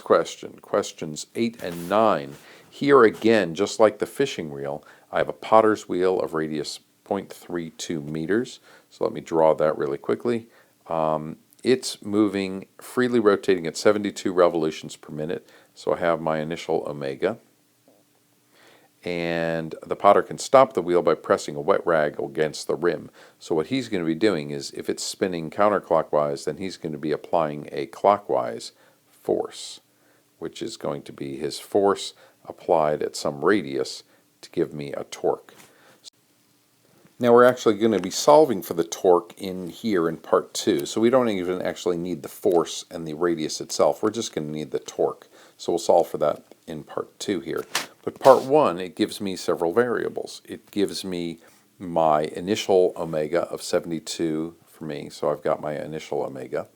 Question, questions 8 and 9. Here again, just like the fishing reel, I have a potter's wheel of radius 0.32 meters. So let me draw that really quickly. It's moving, freely rotating at 72 revolutions per minute. So I have my initial omega. And the potter can stop the wheel by pressing a wet rag against the rim. So what he's going to be doing is, if it's spinning counterclockwise, then he's going to be applying a clockwise force, which is going to be his force applied at some radius to give me a torque. Now we're actually going to be solving for the torque in here in part 2, so we don't even actually need the force and the radius itself, we're just going to need the torque. So we'll solve for that in part 2 here. But part 1, it gives me several variables. It gives me my initial omega of 72 for me, so I've got my initial omega.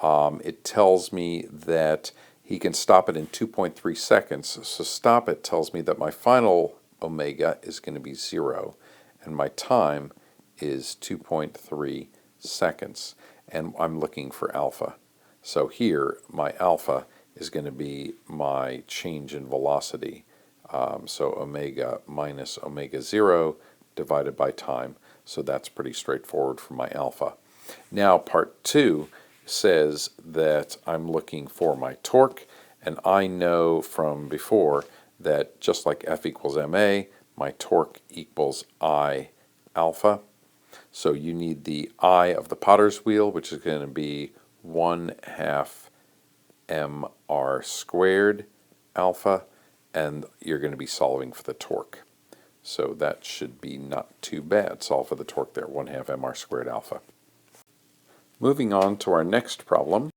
It tells me that he can stop it in 2.3 seconds, so stop it tells me that my final omega is going to be 0, and my time is 2.3 seconds, and I'm looking for alpha. So here, my alpha is going to be my change in velocity. So omega minus omega 0 divided by time. So that's pretty straightforward for my alpha. Now part 2 says that I'm looking for my torque, and I know from before that just like F equals ma, my torque equals I alpha. So you need the I of the potter's wheel, which is going to be 1/2 mr squared alpha, and you're going to be solving for the torque. So that should be not too bad. Solve for the torque there, 1/2 mr squared alpha. Moving on to our next problem.